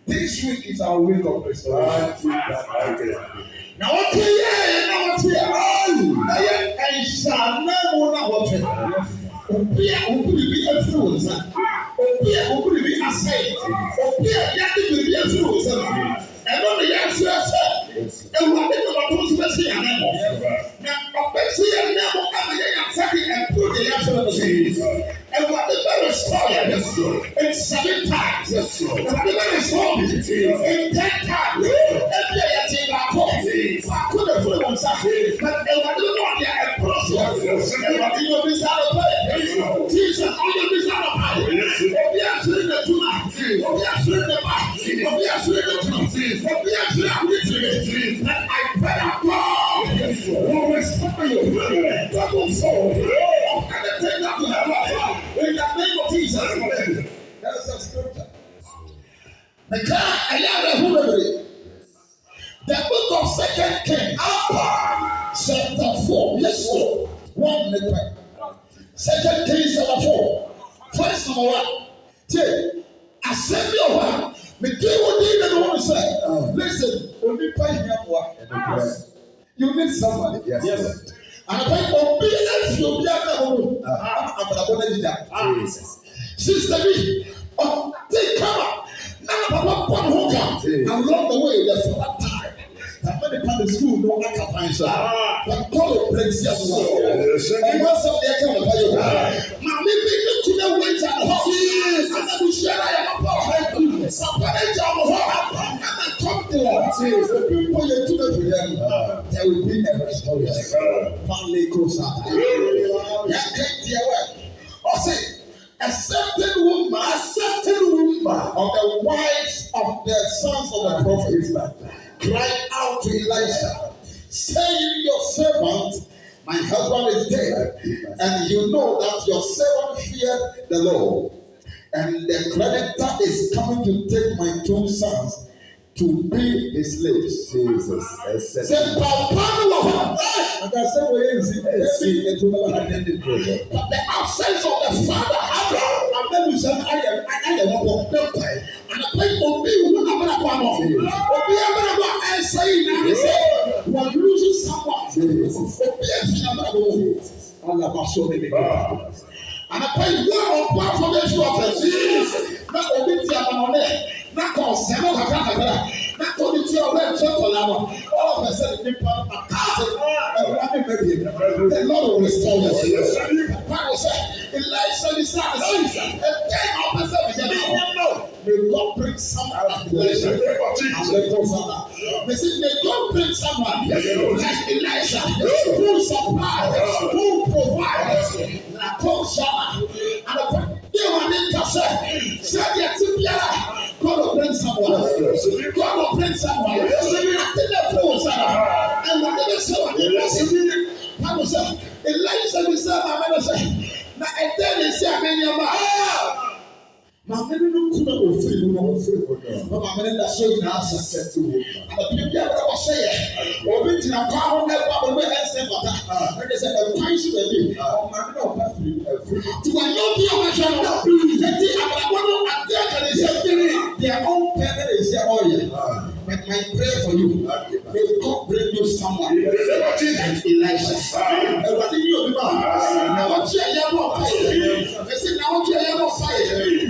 This week is our week of restoration. Now what here? Now what here? And shall never know what it is. Obia be a fool, sir. Obia be a saint. Obia be a fool, sir. And only answer, sir. And what they do to see a number. Now, see a number and put the answer of the and what the very story in 7 times. Yes, Lord. What the very story in 10 times. Every day I take my call. I couldn't put it on Saturday. But what do you want there and process? And what do you miss out of play? Jesus, all you miss out of play. We are doing the tonight. We are doing the back. We are doing the tonight. We are doing the that I pray God. Who restore you. God will fall. And the thing that you have in the name of Jesus. That's a scripture. The book of 2 Kings, chapter 4. Yes, Lord. 1 2 Kings chapter 4. number one. Assembly of one. Me do what they don't want to say. Listen, only pay him one. You need somebody. Yes. And I think obedience will be at home. I'm going to that. Sister B, take cover. Now, Papa, one who comes along the way. There's a lot of time. That many people in school don't like a fine shot. But God brings you along. And once up there, come on, you. Now, maybe you could have waited at the house. And then we share a lot. Somebody jump on. And then come to us. The people you do that with them, there will be a restoration. Family goes out. Yeah, take the away. Or say, a certain woman of the wives of the sons of the prophets cried out to Elisha, saying, your servant, my husband is dead, and you know that your servant feared the Lord, and the creditor is coming to take my 2 sons to be his slaves. Jesus. Say, Papa, but the absence of the father, and then we said, I am not and I think Obi who never come off. Obi never saying that we're losing someone. Obi and I think one of the Jesus. Not Obi Tiaman. Not on 7 not only to your left, all of a sudden, people are the Lord will restore us. The Bible said, Elisha is not the season, and then all of a sudden, may God bring someone like Elisha. May God bring someone like Elisha who supplies, who provides, and God will bring someone. God will bring someone. And whatever someone Bible said, Elijah is now and then he said, my many could not free, but my many that so now set to and the people was saying, or written a power never will answer for that. And they said, a price to the my to my young people, their own parent is their oil. But my prayer for you, may God bring you someone like Elisha. And what do you do? Now, what you are more fire. Listen, now what you are more fire.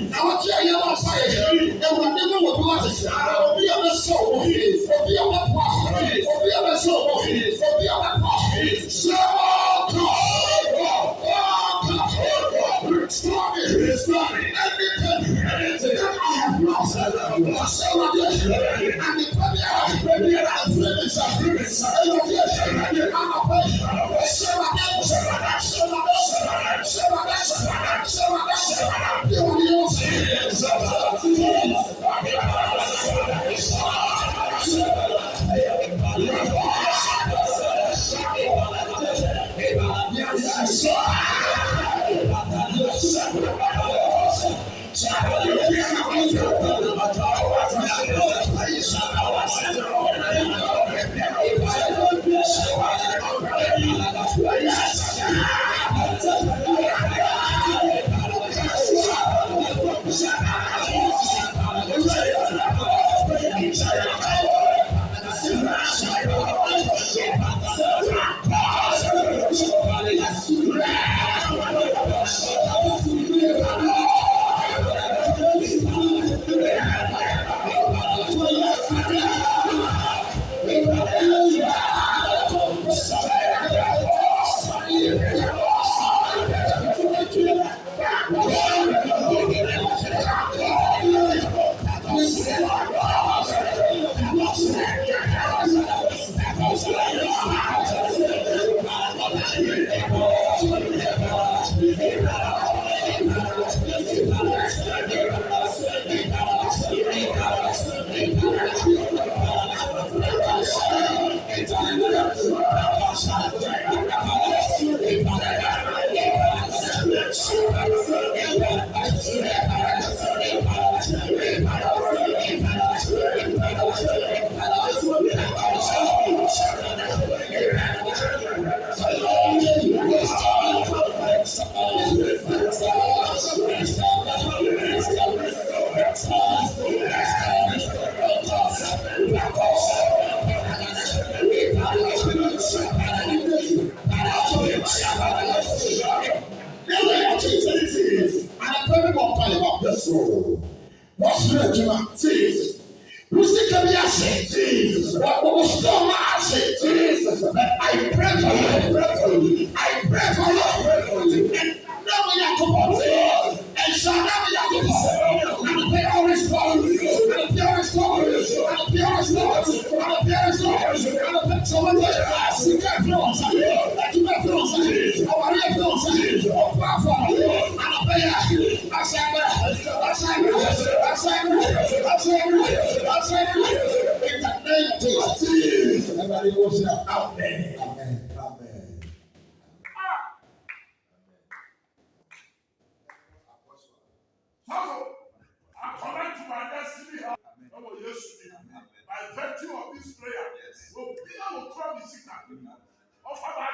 Now what you are more fire. And whatever will do us, will be on the soul, will be on the power, will be on the soul, will be on the power. So, restore me, everything that I have lost, and of Jesus. And I pray for Palima. Yes, Lord. What's your name? Jesus. Who's the Jesus? What was the Jesus? I pray for you. I pray for you. And now we are to and shall never yet and pay all response. And pay response. And pay response. And pay response. And pay someone else. You can't close. You can't close. Our real close. Our platform. And pay. I say, in the name of Jesus. Everybody was here. Amen. Amen. Amen. I connect to my destiny. By virtue of this prayer, will come the signal of our